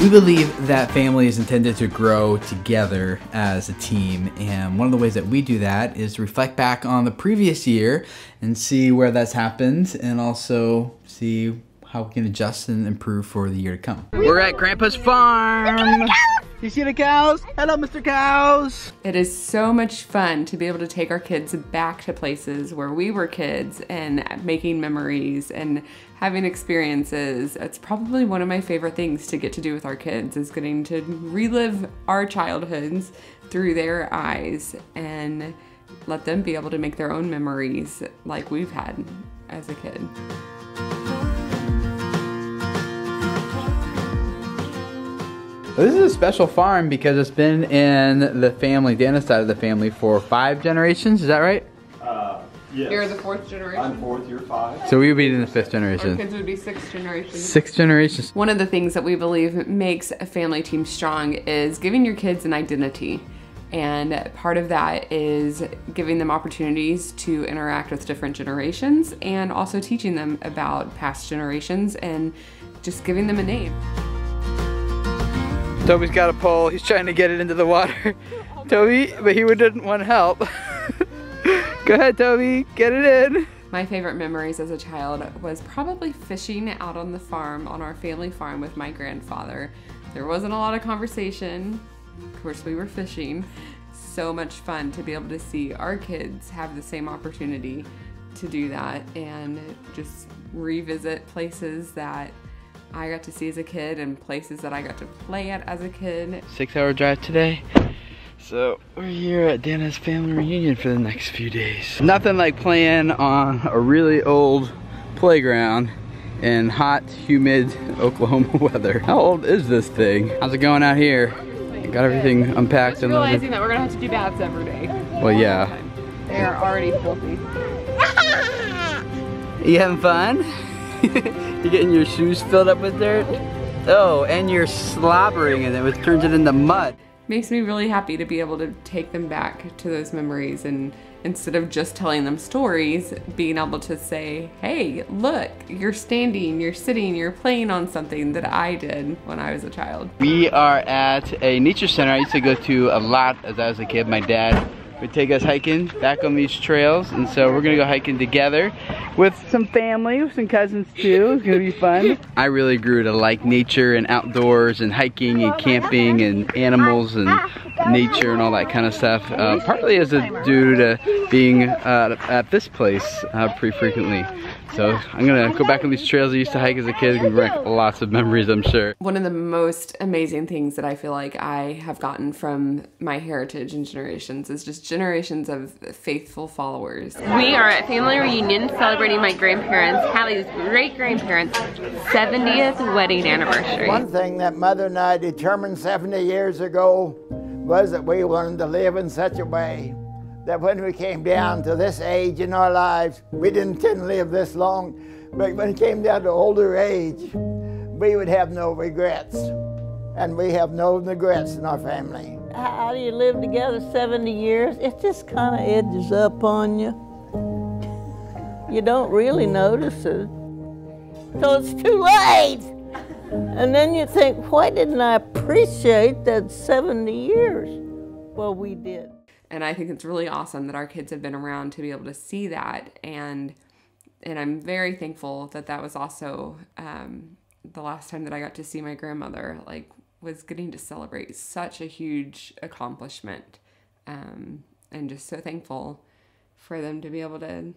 We believe that family is intended to grow together as a team, and one of the ways that we do that is to reflect back on the previous year and see where that's happened, and also see how we can adjust and improve for the year to come. We're at Grandpa's farm! You see the cows? Hello, Mr. Cows! It is so much fun to be able to take our kids back to places where we were kids and making memories and having experiences. It's probably one of my favorite things to get to do with our kids, is getting to relive our childhoods through their eyes and let them be able to make their own memories like we've had as a kid. This is a special farm because it's been in the family, Dana's side of the family, for 5 generations. Is that right? Yes. You're the 4th generation? I'm 4th, you're 5. So we would be in the 5th generation. Our kids would be 6th generation. 6 generations. One of the things that we believe makes a family team strong is giving your kids an identity. And part of that is giving them opportunities to interact with different generations, and also teaching them about past generations and just giving them a name. Toby's got a pole. He's trying to get it into the water. Toby, but he didn't want help. Go ahead, Toby, get it in. My favorite memories as a child was probably fishing out on the farm, on our family farm with my grandfather. There wasn't a lot of conversation. Of course, we were fishing. So much fun to be able to see our kids have the same opportunity to do that and just revisit places that I got to see as a kid and places that I got to play at as a kid. 6-hour drive today. So we're here at Dana's family reunion for the next few days. Nothing like playing on a really old playground in hot, humid Oklahoma weather. How old is this thing? How's it going out here? Got everything unpacked and loaded. Realizing that we're gonna have to do baths every day. Well, yeah. They are already filthy. You having fun? You getting your shoes filled up with dirt? Oh, and you're slobbering in it, which turns it into mud. Makes me really happy to be able to take them back to those memories, and instead of just telling them stories, being able to say, hey, look, you're standing, you're sitting, you're playing on something that I did when I was a child. We are at a nature center I used to go to a lot as I was a kid. My dad would take us hiking back on these trails, and so we're gonna go hiking together with some family, with some cousins too. It's gonna be fun. I really grew to like nature and outdoors and hiking and camping and animals and nature and all that kind of stuff, partly as due to being at this place pretty frequently. So I'm gonna go back on these trails I used to hike as a kid and bring lots of memories, I'm sure. One of the most amazing things that I feel like I have gotten from my heritage and generations is just generations of faithful followers. We are at family reunion celebrating my grandparents, Hallie's great-grandparents' 70th wedding anniversary. One thing that Mother and I determined 70 years ago was that we wanted to live in such a way that when we came down to this age in our lives, we didn't intend to live this long, but when it came down to older age, we would have no regrets. And we have no regrets in our family. How do you live together 70 years? It just kind of edges up on you. You don't really notice it. So it's too late. And then you think, why didn't I appreciate that 70 years? Well, we did. And I think it's really awesome that our kids have been around to be able to see that. And I'm very thankful that that was also the last time that I got to see my grandmother, was getting to celebrate such a huge accomplishment. And just so thankful for them to be able to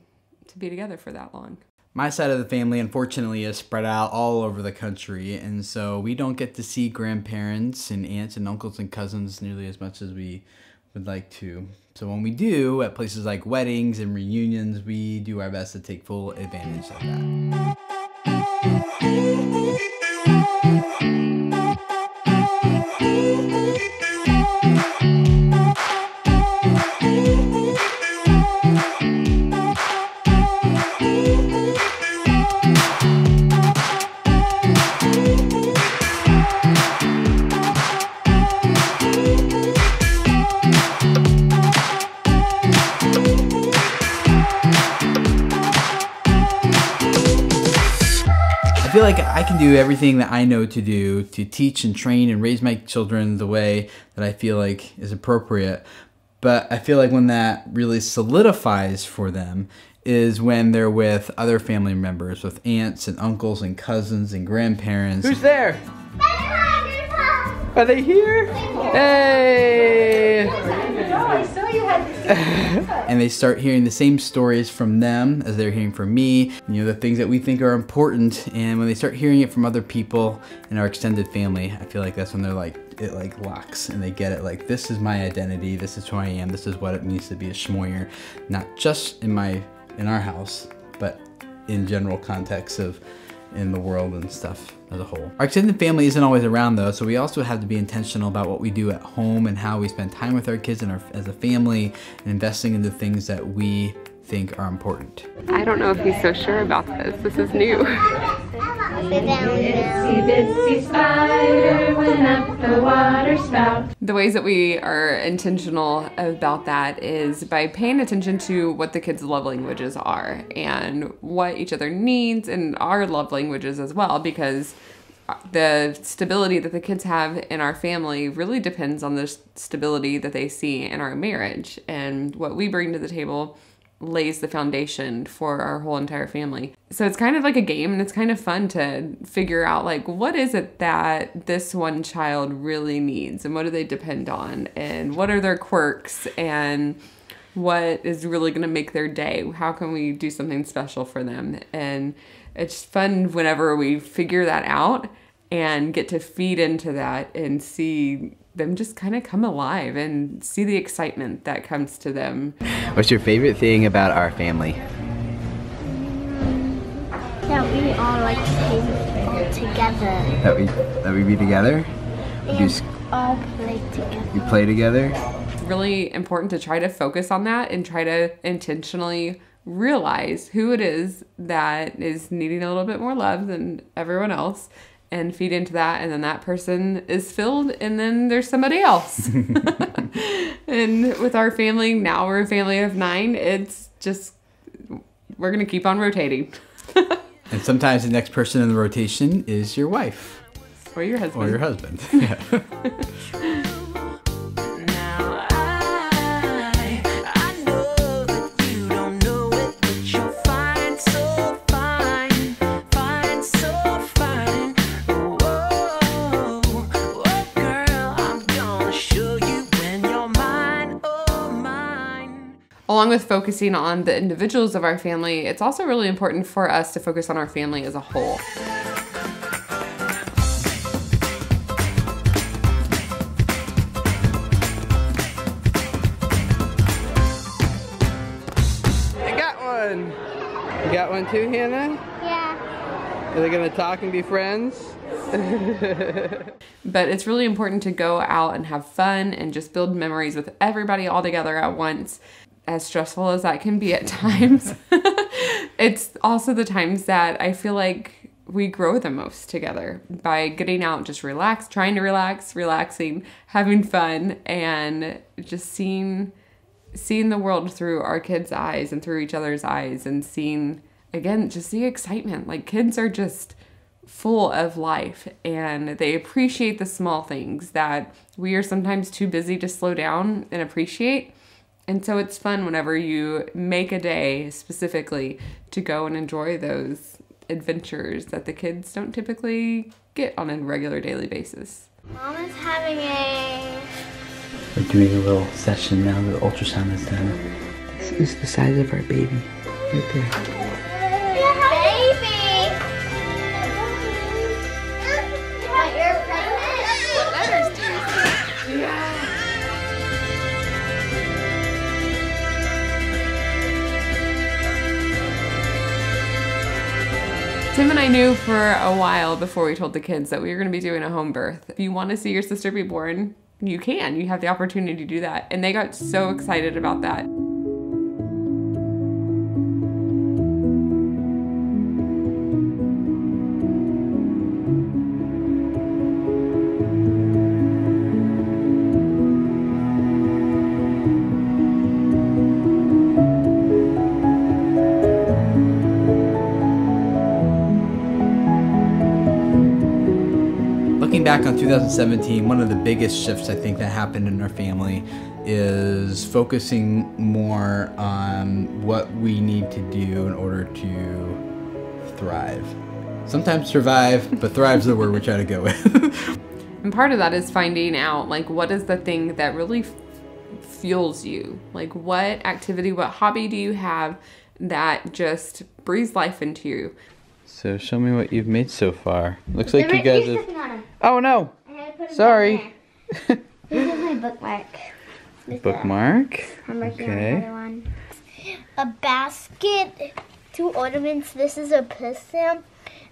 be together for that long. My side of the family, unfortunately, is spread out all over the country, and so we don't get to see grandparents and aunts and uncles and cousins nearly as much as we would like to. So when we do, at places like weddings and reunions, we do our best to take full advantage of that. I feel like I can do everything that I know to do to teach and train and raise my children the way that I feel like is appropriate. But I feel like when that really solidifies for them is when they're with other family members, with aunts and uncles and cousins and grandparents. Who's there? Are they here? Hey! And they start hearing the same stories from them as they're hearing from me, you know, the things that we think are important. And when they start hearing it from other people in our extended family, I feel like that's when they're like, it like locks and they get it, like, this is my identity, this is who I am, this is what it means to be a Schmoyer, not just in our house, but in general context of in the world and stuff as a whole. Our extended family isn't always around though, so we also have to be intentional about what we do at home and how we spend time with our kids and as a family, and investing into things that we think are important. I don't know if he's so sure about this. This is new. The ways that we are intentional about that is by paying attention to what the kids' love languages are and what each other needs and our love languages as well, because the stability that the kids have in our family really depends on the stability that they see in our marriage, and what we bring to the table lays the foundation for our whole entire family. So it's kind of like a game, and it's kind of fun to figure out, like, what is it that this one child really needs, and what do they depend on, and what are their quirks, and what is really going to make their day? How can we do something special for them? And it's fun whenever we figure that out and get to feed into that and see them just kind of come alive and see the excitement that comes to them. What's your favorite thing about our family? That we all like to all together. That we be together? And all play together. We play together? It's really important to try to focus on that and try to intentionally realize who it is that is needing a little bit more love than everyone else, and feed into that, and then that person is filled, and then there's somebody else. And with our family, now we're a family of 9, it's just, we're gonna keep on rotating. And sometimes the next person in the rotation is your wife. Or your husband. Or your husband, yeah. Along with focusing on the individuals of our family, it's also really important for us to focus on our family as a whole. I got one! You got one too, Hannah? Yeah. Are they gonna talk and be friends? But it's really important to go out and have fun and just build memories with everybody all together at once. As stressful as that can be at times, it's also the times that I feel like we grow the most together by getting out, just trying to relaxing, having fun, and just seeing the world through our kids' eyes and through each other's eyes, and seeing, again, just the excitement. Like, kids are just full of life, and they appreciate the small things that we are sometimes too busy to slow down and appreciate. And so it's fun whenever you make a day specifically to go and enjoy those adventures that the kids don't typically get on a regular daily basis. Mom is having a... We're doing a little session now that the ultrasound is done. This is the size of our baby, right there. Baby! You're pregnant? What letters do you see? Yeah. Tim and I knew for a while before we told the kids that we were going to be doing a home birth. If you want to see your sister be born, you can. You have the opportunity to do that. And they got so excited about that. Looking back on 2017, one of the biggest shifts I think that happened in our family is focusing more on what we need to do in order to thrive. Sometimes survive, but thrive's the word we try to go with. And part of that is finding out, like, what is the thing that really fuels you? Like, what activity, what hobby do you have that just breathes life into you? So show me what you've made so far. Looks like you guys You're have... stepping on him. Oh no! I gotta put him Sorry. down there. This is my bookmark. Bookmark. I'm working on Okay. another one. A basket, 2 ornaments. This is a piston,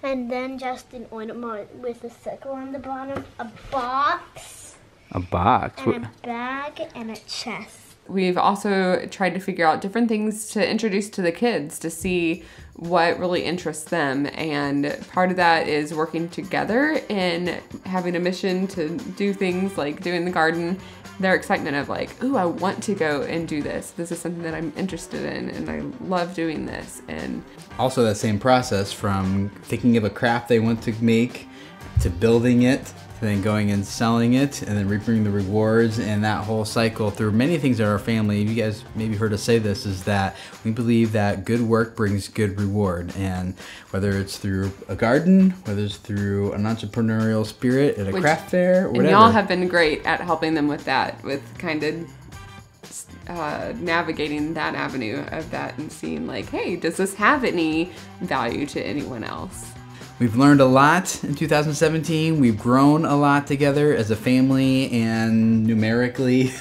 and then just an ornament with a circle on the bottom. A box, A box. and a bag, and a chest. We've also tried to figure out different things to introduce to the kids to see what really interests them. And part of that is working together and having a mission to do things like doing the garden. Their excitement of like, ooh, I want to go and do this. This is something that I'm interested in and I love doing this. And Also that same process from thinking of a craft they want to make to building it, to then going and selling it, and then reaping the rewards, and that whole cycle through many things in our family. You guys maybe heard us say this, is that we believe that good work brings good reward. And whether it's through a garden, whether it's through an entrepreneurial spirit at a craft fair, or whatever. And y'all have been great at helping them with that, with kind of navigating that avenue of that and seeing like, hey, does this have any value to anyone else? We've learned a lot in 2017. We've grown a lot together as a family and numerically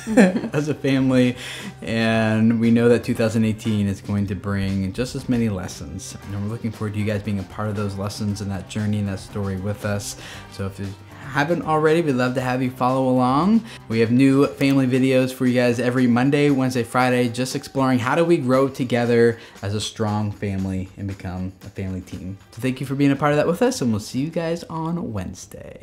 as a family. And we know that 2018 is going to bring just as many lessons. And we're looking forward to you guys being a part of those lessons and that journey and that story with us. So if you haven't already, we'd love to have you follow along. We have new family videos for you guys every Monday, Wednesday, Friday, just exploring how do we grow together as a strong family and become a family team. So thank you for being a part of that with us, and we'll see you guys on Wednesday.